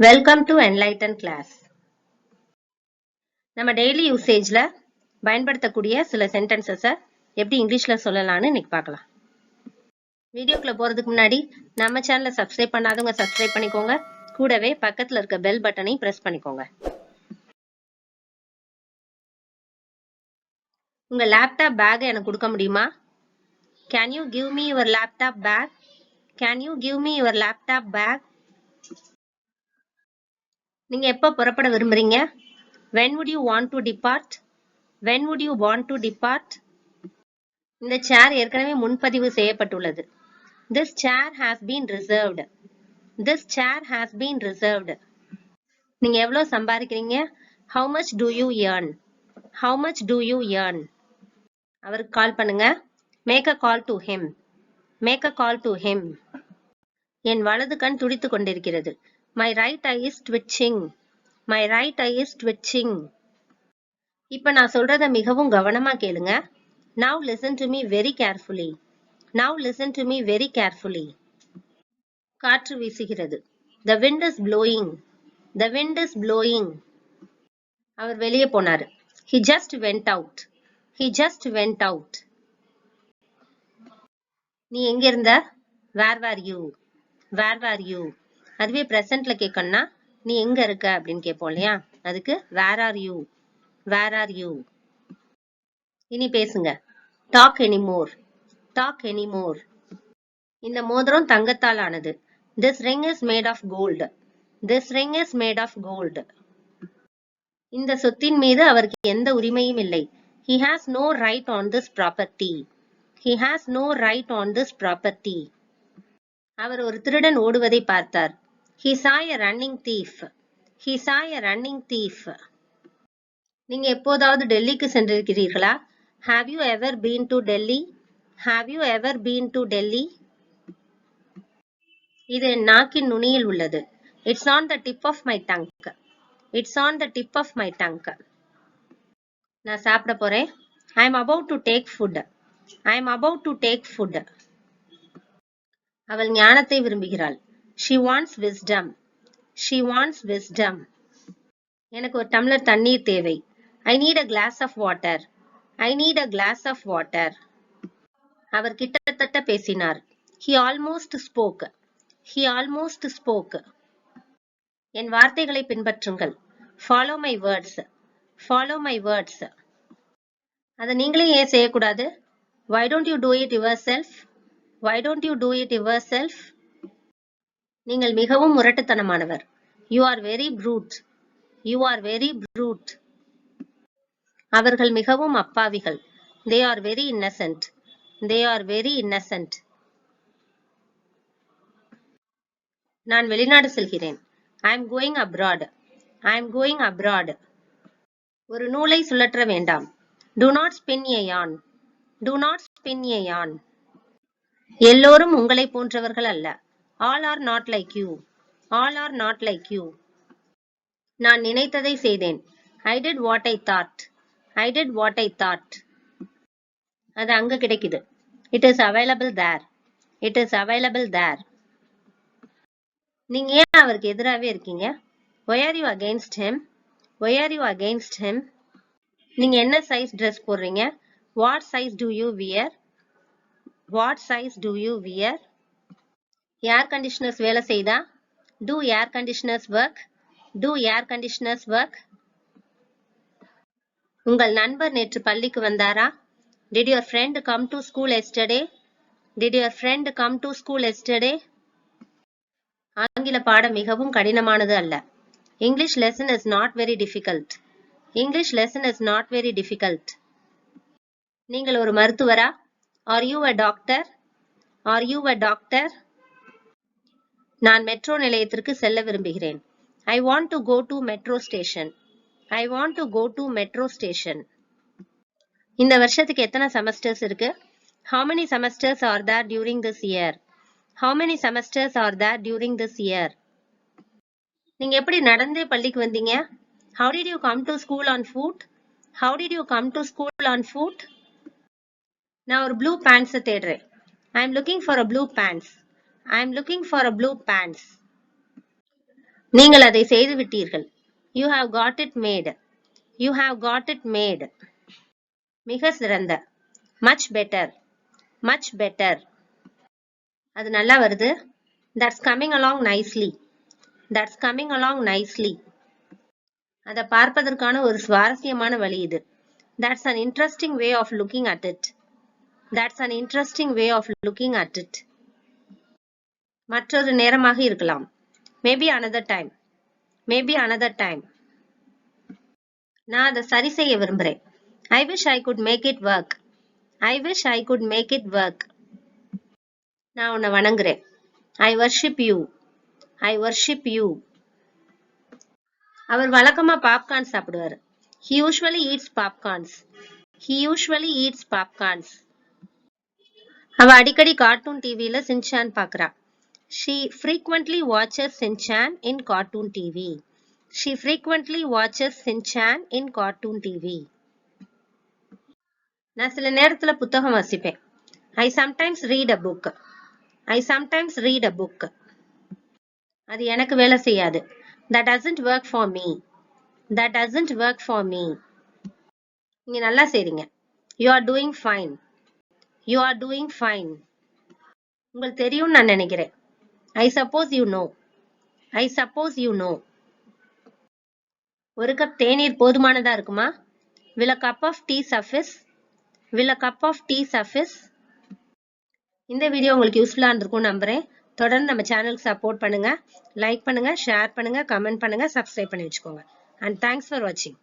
Welcome to enlighten class. நம்ம daily யூசேஜ்ல பயன்படுத்தக்கூடிய சில சென்டென்சஸை எப்படி இங்கிலீஷ்ல சொல்லலாம்னு இன்னைக்கு பார்க்கலாம். வீடியோக்குள்ள போறதுக்கு முன்னாடி நம்ம சேனலை சப்ஸ்கிரைப் பண்ணாதவங்க சப்ஸ்கிரைப் பண்ணிக்கோங்க. கூடவே பக்கத்துல இருக்க பெல் பட்டனையும் பிரஸ் பண்ணிக்கோங்க. உங்க லேப்டாப் பேக் எனக்கு கொடுக்க முடியுமா? Can you give me your laptop bag? Can you give me your laptop bag? நீங்க எப்ப புறப்பட விரும்புறீங்க? When would you want to depart? When would you want to depart? இந்த சேர் ஏற்கனவே முன்பதிவு செய்யப்பட்டுள்ளது. This chair has been reserved. This chair has been reserved. நீங்க எவ்வளவு சம்பாதிக்கிறீங்க? How much do you earn? How much do you earn? அவருக்கு கால் பண்ணுங்க. Make a call to him. Make a call to him. என் வலது கண் துடித்துக் கொண்டிருக்கிறது. My right eye is twitching. My right eye is twitching. இப்ப நான் சொல்றத மிகவும் கவனமா கேளுங்க. Now listen to me very carefully. Now listen to me very carefully. காற்று வீசுகிறது. The wind is blowing. The wind is blowing. அவர் வெளியே போனாரு. He just went out. He just went out. நீ எங்க இருந்த? Where were you? Where were you? அதுவே பிரசன்ட்ல கேட்கணும்னா நீ எங்க இருக்க அப்படின்னு கேட்போம் இல்லையா? அதுக்கு where are you? Where are you? இனி பேசுங்க. Talk anymore. Talk anymore. இந்த மோதிரம் தங்கத்தால் ஆனது. This ring is made of gold. This ring is made of gold. இந்த சொத்தின் மீது அவருக்கு எந்த உரிமையும் இல்லை. He has no right on this property. He has no right on this property. அவர் ஒரு திருடன் ஓடுவதை பார்த்தார். He saw a running thief. He saw a running thief. நீங்க எப்போதாவது டெல்லிக்கு சென்றிருக்கிறீர்களா? Have you ever been to Delhi? Have you ever been to Delhi? இது என் நாக்கின் நுனியில் உள்ளது. It's on the tip of my tongue. It's on the tip of my tongue. நான் சாப்பிட போறேன். I'm about to take food. I'm about to take food. அவள் ஞானத்தை விரும்புகிறாள். She wants wisdom. She wants wisdom. எனக்கு ஒரு டம்ளர் தண்ணீர் தேவை. I need a glass of water. I need a glass of water. அவர் கிட்டத்தட்ட பேசினார். He almost spoke. He almost spoke. என் வார்த்தைகளை பின்பற்றுங்கள். Follow my words. Follow my words. அதை நீங்களே ஏன் செய்யக்கூடாது? Why don't you do it yourself? Why don't you do it yourself? நீங்கள் மிகவும் முரட்டுத்தனமானவர். You are very brute. You are very brute. அவர்கள் மிகவும் அப்பாவிகள். They are very innocent. They are very innocent. நான் வெளிநாடு செல்கிறேன். I am going abroad. I am going abroad. ஒரு நூலை சுழற்ற வேண்டாம். Do not spin a yarn. Do not spin a yarn. எல்லோரும் உங்களை போன்றவர்கள் அல்ல. All are not like you. All are not like you. நான் நினைத்ததை செய்தேன். I did what I thought. I did what I thought. அது அங்க கிடைக்குது. It is available there. It is available there. நீங்க ஏன் அவருக்கு எதிராவே இருக்கீங்க? Why are you against him? Why are you against him? நீங்க என்ன சைஸ் Dress போடுறீங்க? What size do you wear? What size do you wear? Air conditioners வேலை செய்தா? Do air conditioners work? Do air conditioners work? உங்கள் நண்பர் நேற்று பள்ளிக்கு வந்தாரா? Did your friend come to school yesterday? Did your friend come to school yesterday? ஆங்கில பாடம் மிகவும் கடினமானது அல்ல. English lesson is not very difficult. English lesson is not very difficult. நீங்கள் ஒரு மருத்துவரா? Are you a doctor? Are you a doctor? நான் metro நிலையத்திற்கு செல்ல விரும்புகிறேன். I want to go to metro station. I want to go to metro station. இந்த வருஷத்துக்கு எத்தனை semesters இருக்கு? How many semesters are there during this year? How many semesters are there during this year? நீங்க எப்படி நடந்தே பள்ளிக்கு வந்தீங்க? How did you come to school on foot? How did you come to school on foot? நான் ஒரு blue pants தேடுறேன். I am looking for a blue pants. I am looking for a blue pants. நீங்கள் அதை செய்து விட்டீர்கள். You have got it made. You have got it made. மிக சிறந்த. Much better. Much better. அது நல்லா வருது. That's coming along nicely. That's coming along nicely. அதை பார்ப்பதற்கான ஒரு சுவாரஸ்யமான வழி இது. That's an interesting way of looking at it. That's an interesting way of looking at it. மற்றொரு நேரமாக இருக்கலாம். Maybe another time. Maybe another time. நான் அதை சரி செய்ய விரும்புறேன். I wish I could make it work. I wish I could make it work. நான் உன்னை வணங்குறேன். I worship you. I worship you. அவர் வழக்கமா பாப்கார்ன் சாப்பிடுவார். He usually eats popcorns. He usually eats popcorns. அவ அடிக்கடி கார்ட்டூன் டிவில சின்சான் பாக்குறா. She frequently watches Shinchan in cartoon TV. She frequently watches Shinchan in cartoon TV. நான் சில நேரத்துல புத்தகம் வாசிப்பேன். I sometimes read a book. I sometimes read a book. அது எனக்கு வேலை செய்யாது. That doesn't work for me. That doesn't work for me. நீங்க நல்லா செய்றீங்க. You are doing fine. You are doing fine. உங்களுக்கு தெரியும் நான் நினைக்கிறேன். I suppose you know. I suppose you know. ஒரு கப் தேநீர் போதுமானதா இருக்குமா? Will a cup of tea suffice? Will a cup of tea suffice? இந்த வீடியோ உங்களுக்கு யூஸ்ஃபுல்லா இருந்திருக்கும் நம்புறேன். தொடர்ந்து நம்ம சேனலுக்கு சப்போர்ட் பண்ணுங்க, லைக் பண்ணுங்க, ஷேர் பண்ணுங்க, கமெண்ட் பண்ணுங்க, சப்ஸ்கிரைப் பண்ணி வச்சுக்கோங்க. And thanks for watching.